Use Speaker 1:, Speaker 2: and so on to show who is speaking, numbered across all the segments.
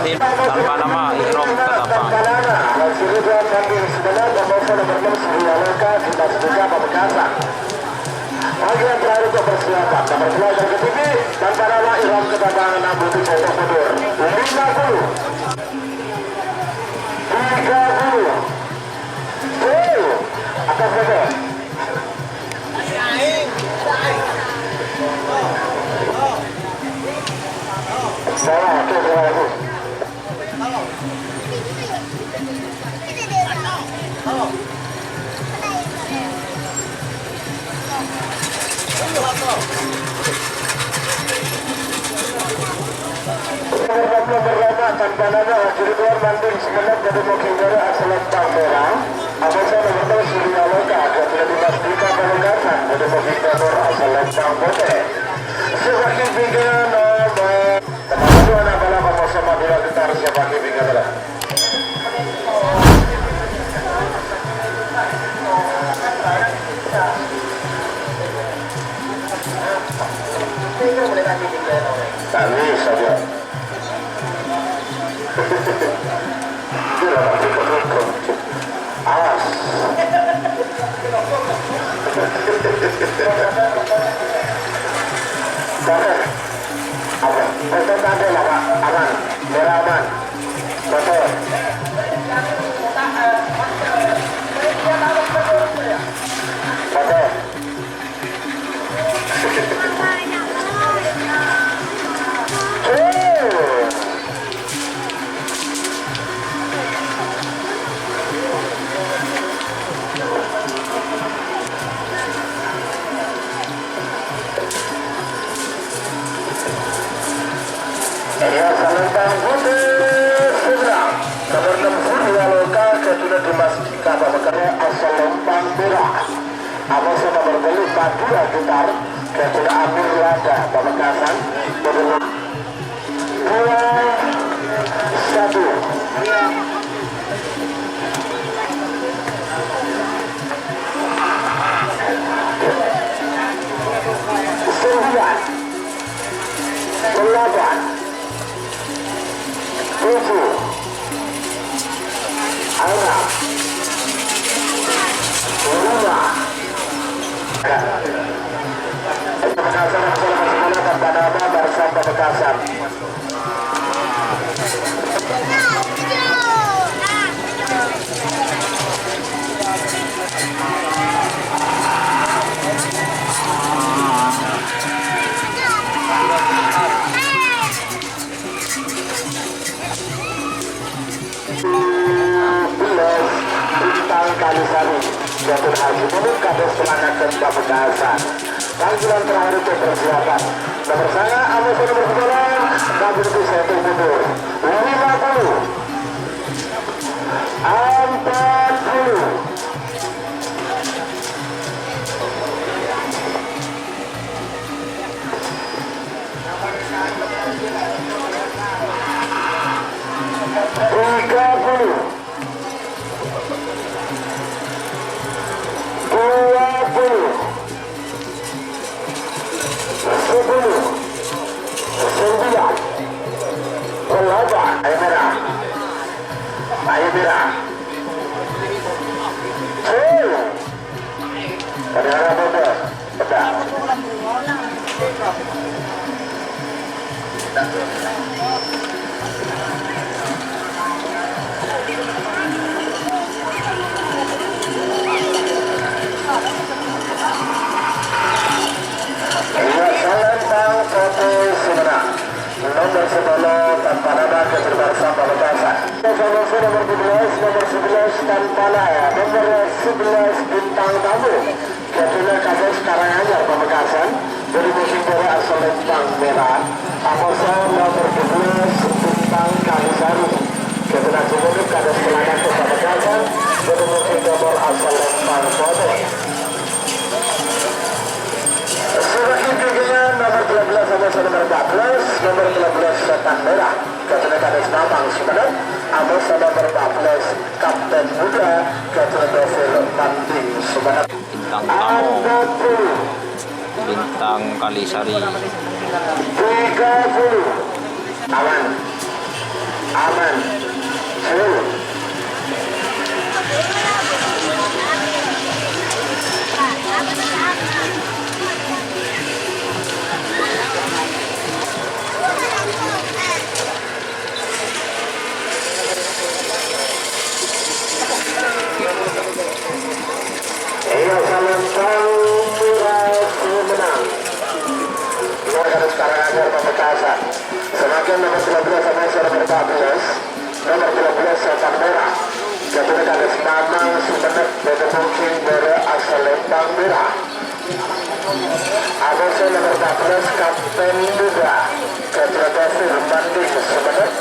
Speaker 1: Ibrahim tanpa nama Ikrom Ketapang.
Speaker 2: Bagian terakhir untuk persiapan nomor 2 dari TV tanpa nama Ikrom Ketapang 60 contoh mundur 50 30 atas betul. Salah, oke, terima kasih. Berlama tanpa nama hasil keluar banding semenit dari Mokindara Asal Tambera. Abasa nomor 2 Surya Loka sudah dipastikan penugasan dari Mokindara Asal Tambera. Sebagai pimpinan nomor teman-teman adalah sama bila kita harus sebagai pimpinan. Kami saja. Awas. Apa? Betul ada lah Pak. Aman. Merah aman. Betul. Betul. Ya, Salentang Putih Seberang nomor 6 Surya Loka sudah dimastikan babakannya Asal Lempang Merah. Abasa nomor 5 Dua Gitar sudah Amir Lada Pamekasan 2 Pamekasan. Bintang Kalisari Jatuh Haji Munir Kades Semangat dan Pamekasan. Panggilan terakhir untuk persiapan nomor saya Abasa nomor 9 Kabur satu mundur 50 40 Ayo merah. Kadang-kadang betul. Betul. Salentang Putih Seberang nomor 10 tanpa nama keterbatasan Pamekasan. Nomor 11 tanpa nama nomor 11 Bintang Tamu Jatuhnya Kades Karanganyar Pamekasan dari Mokindara Asal Lempang Merah. Abasa nomor 12 Bintang Kalisari Jatuhnya Jumuduk Kades Pelanggan Pamekasan dari Mokindara Asal Lempang Putih. Surat pimpinan nomor 12 Abasa nomor 14 nomor 12 Setan Merah Jatuhnya Kades Namang Sumeneb. Abasa nomor 14 Kapten Muda Jatuhnya Dovel Banding Sumeneb.
Speaker 1: Bintang Tamu Bintang Kalisari
Speaker 2: 30 aman aman, full. Iya, Salentang berhasil menang. Keluarga sekarang agar pemecatan. Semakin nomor 13 sama nomor 14. Nomor 13 sepak merah. Jatuh dari Mamang Sumenet dari mungkin dari asal Lembang merah. Abose nomor 14 Kapten Muda. Ketergasi banding Sumenet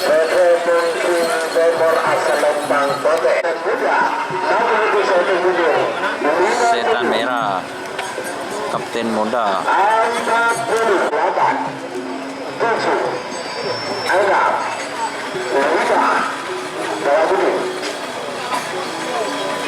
Speaker 2: dari mungkin nomor asal Lembang Bote. Muda. Namun itu satu video.
Speaker 1: Setan merah. Kapten Muda.
Speaker 2: 48 7 Anggap 5 Bawah Budi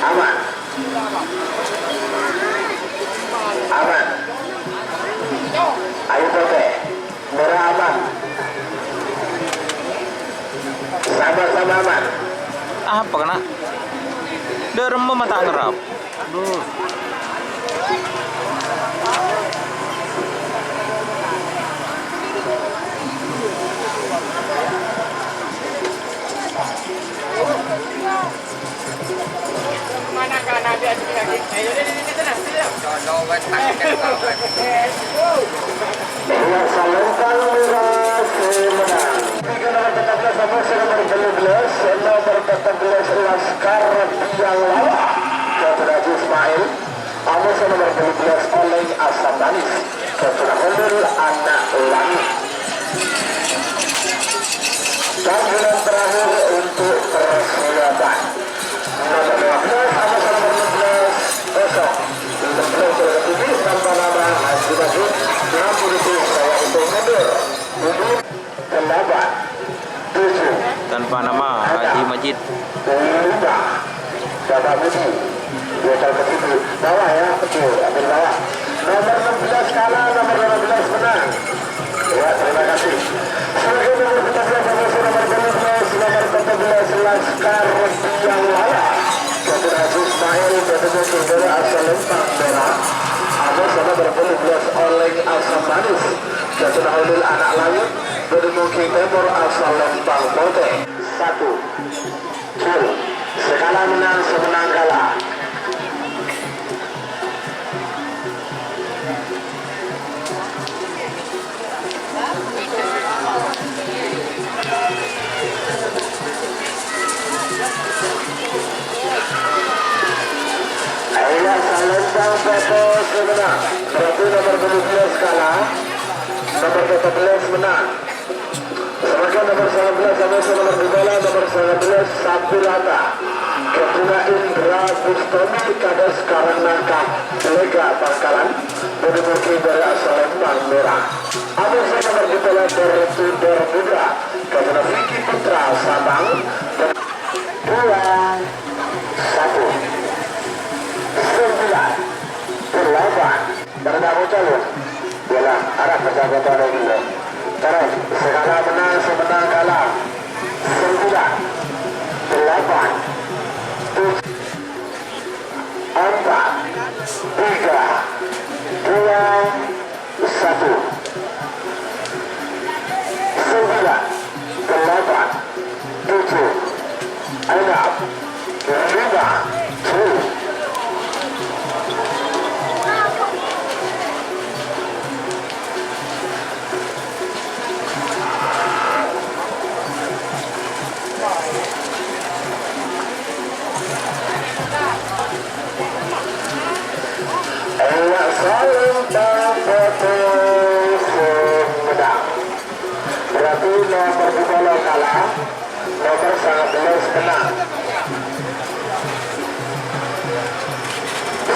Speaker 2: aman aman Ayu Bote merah aman sama-sama aman.
Speaker 1: Apa kena? Derem mata ngerap. Duh.
Speaker 2: Salentang berhasil menang. Nomor 14 sama nomor 12 nomor 14 Laskar yang lawa Ketua Ismail Amus nomor 12 oleh Asam Manis Ketua Hulul Anak Langit. Dan bulan terakhir untuk persiapan nomor 12 sama nomor 12 kosong 12 tanpa nama Haji Majid 60 saya hitung mundur 8 7
Speaker 1: Tanpa nama Haji Majid.
Speaker 2: 5 Bapak Budi Biasal ke situ bawah ya betul ambil bawah nomor 16 kalah nomor 15 menang ya terima kasih. Sebagai nomor 15 nomor 14 Laskar yang lala Ketua Ismail Ketua Saudara asal Lembang merah Abu sama berpeluh oleh asam manis Ketua Hulul Anak Langit Berdemungkin Timur asal Lembang Bote 1 full skala menang semenang kalah. Ayah Salentang Bote semenang berarti nomor 12 kalah nomor 14 menang. Sebagai nomor 19 sama nomor 12 nomor 19 Sabulata Ketua Indra Bustomi Kades Karangangka Lega Bangkalan Berdemungkin dari asal Lembang merah. Abu nomor 12 Bertudor Muda Ketua Vicky Putra Sabang 2 1 9 8 Bernama calon ialah arah perjalanan dulu. Terus segala menang semenang kalah 9 8 7 4 3 2 1 9 8 7 6 5 4 Salentang Bote menang. Berarti nomor 12 kalah, nomor 11 menang.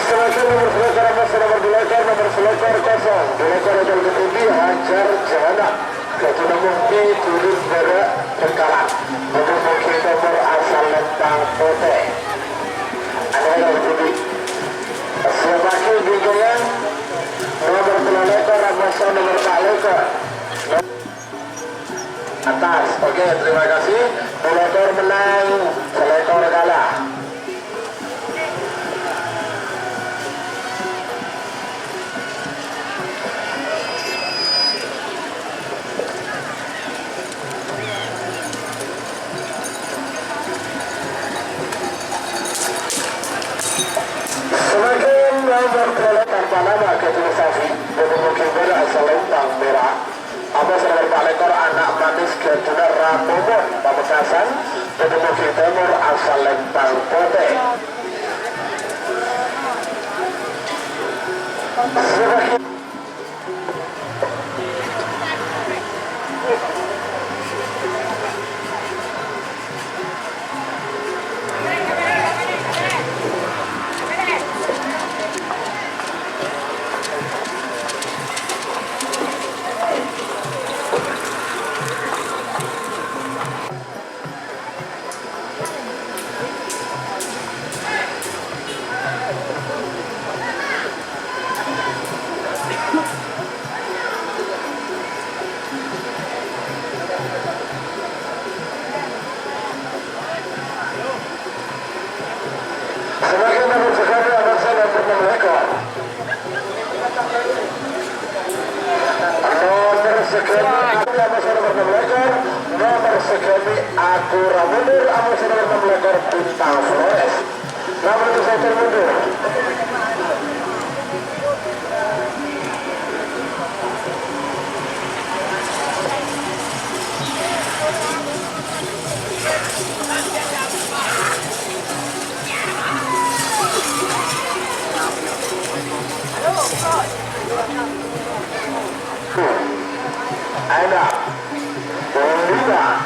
Speaker 2: Selanjutnya nomor selekor nomor 12 nomor selekor kosong. Selekor yang lebih Hajar Jana. Ketua Mukti turun berak Bengkalan. Untuk mungkin nomor asal Lentang Bote. Ada yang lebih. Sebagai bimbingan nomor pelekor Ramadhan nomor Pak Lekor atas. Oke, terima kasih. Selekor menang, selekor kalah. Semakin nomor bola tanpa nama kejulisasi Bukit bola asal Lembang merah. Amas nomor palekor anak manis kejunar Ramomon Pamekasan Bukit Timur asal Lembang Pote. Semakin nomor sekali anak saya nomor ekor. Nomor sekali anak saya nomor ekor. Nomor sekali aku Ramundur anak saya nomor ekor Bintang Flores. Nomor itu saya termundur. Ada 5,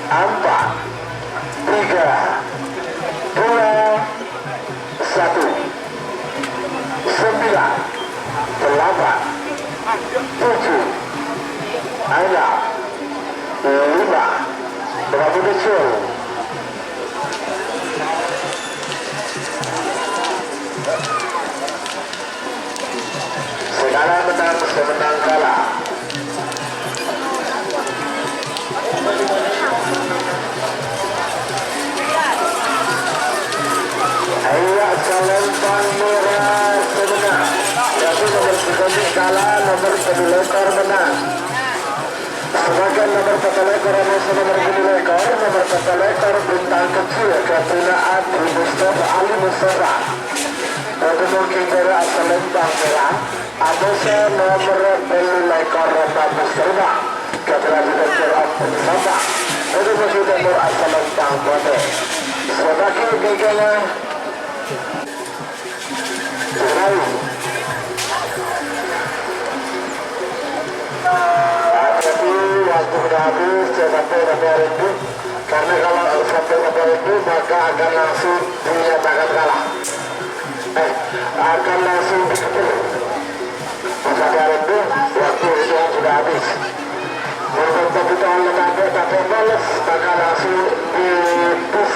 Speaker 2: 4, 3, 2, 1, 9, 8, 7, ada 5, berapa kecil? Segala menang, semenang kalah. Ayo Selempang merah semenang. Tapi nomor 3 kalah, nomor 1 lekor menang. Sebagian nomor 1 lekor nomor 1 lekor, nomor 1 lekor Bintang Kecil kepunaan Mustafa Ali Mustafa. Untuk mungkin dari Selempang merah. Abose nomor 2 lekor Bagus Terbang kepunaan Mustafa. Untuk mungkin dari Selempang Bote. Sebagai giganya hati-hati waktu sudah habis sampai hari ini, karena kalau sampai hari ini maka akan langsung dinyatakan kalah, akan langsung diketul. Sampai hari ini waktu yang sudah habis. Untuk kita lembaga tapi balas maka langsung dipus.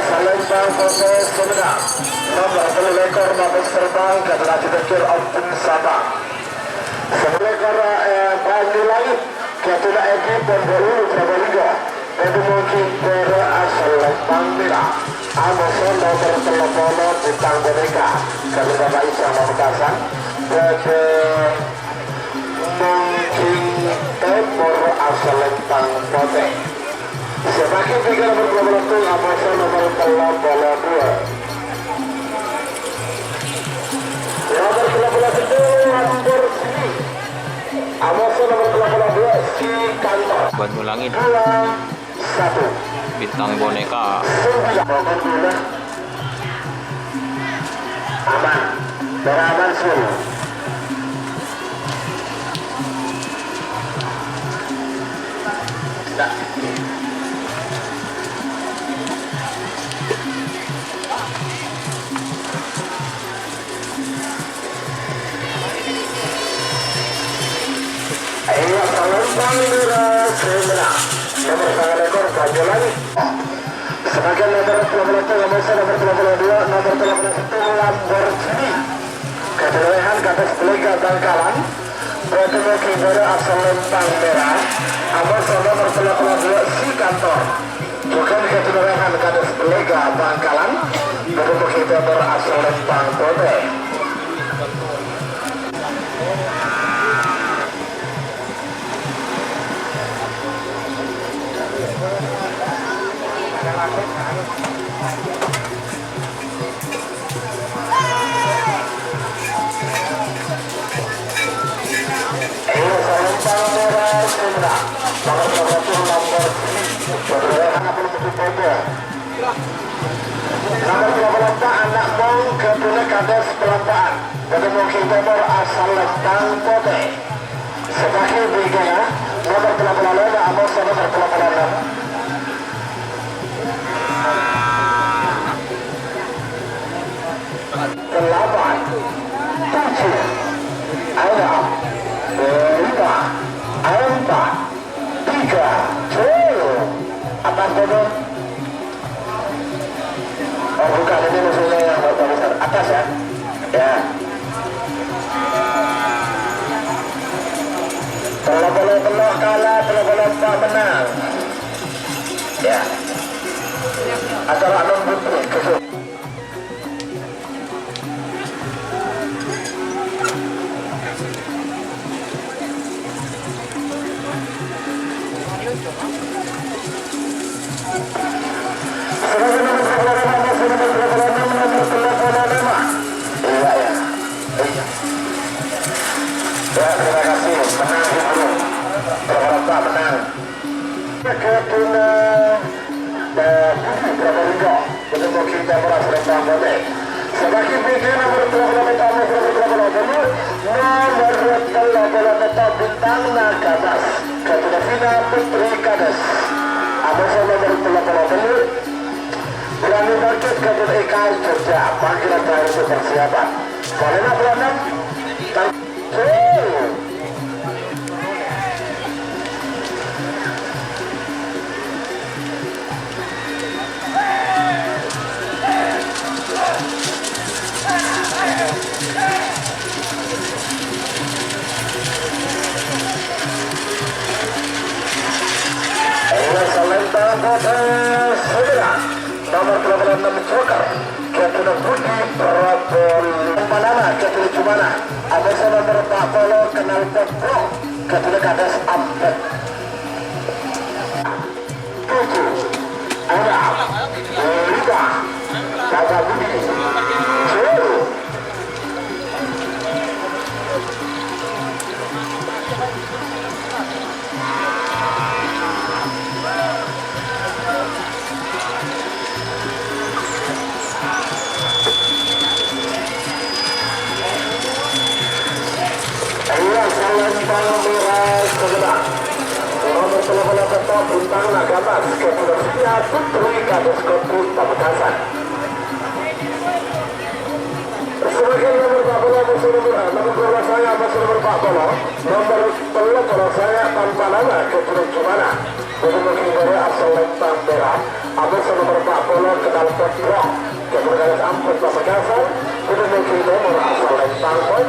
Speaker 2: Selempang proses semenang. Nomor 1 lekor Bagus Terbang adalah direktur Optim Sabang. 1 lekor Bandi Langit ketua Egi Pembelu Probolinggo. Itu mungkin asal Selempang merah. Amazon nomor telepon Bintang Boneka kami Bapak Isya Pamekasan. Mungkin Timur asal Selempang Pote. Semakin 3 nomor 12 Amazon nomor telepon 2. Nomor 13 itu nomor sini. Amazon nomor 12 si kantor.
Speaker 1: Banyulangit
Speaker 2: 2, 1.
Speaker 1: Bintang Boneka.
Speaker 2: Aman, beraman semua. Ayo Selempang Merah Semena. Nomor tangan ekor maju lagi. Sebagai nomor 21 nomor 32 nomor 31 Lamborghini. Kedewahan ke atas Lega Bangkalan. Bertemu kibara asal Lempang Merah. Amas nomor 32 si kantor. Bukan kedewahan ke atas Lega Bangkalan. Bertemu kibara asal Lempang Bote. Anak mong ketulah kades pelapaan ketemu kibar asal Lempang Bote sebagai brigana nomor 85 Amos nomor 86 8 7 6 5 4 3 2 atas bodoh. Oh bukan, ini musuhnya yang motor besar atas ya. Ya. Telok kalah, telok tak menang. Ya. Acara non putri kesuk. Terima kasih, menang dulu. Berapa menang? Ketuna dan berapa juga? Ketemu kita beras Lempang Bote. Sebagai brigade nomor 38 tetap bintang Nagamas. Ketuna Vina Putri Kades. Amas nomor 38. Berani market Ketuna Ikan Jogja. Panggilan terakhir untuk persiapan. Salena 26. Selempang Bote Semena nomor 86 Joker Ketuna Budi Prabol Panama Ketuna Cumana Amas nomor 40 Kenal Petro Ketuna Kades Ampet 7 6 5 Kakak Budi 10. Selempang Merah Semena nomor 38 tetap bintang Nagamas Ketuna Vina Putri Kades Kopi Pamekasan. Sebagai nomor 40 nomor 12 saya masih nomor 40 nomor 10 saya tanpa nama Ketuna Cumana ketemu kibara asal Lempang Merah Amas nomor 40 Kenal Petro Ketuna Kades Ampet Pamekasan ketemu kibara asal Lempang Bote.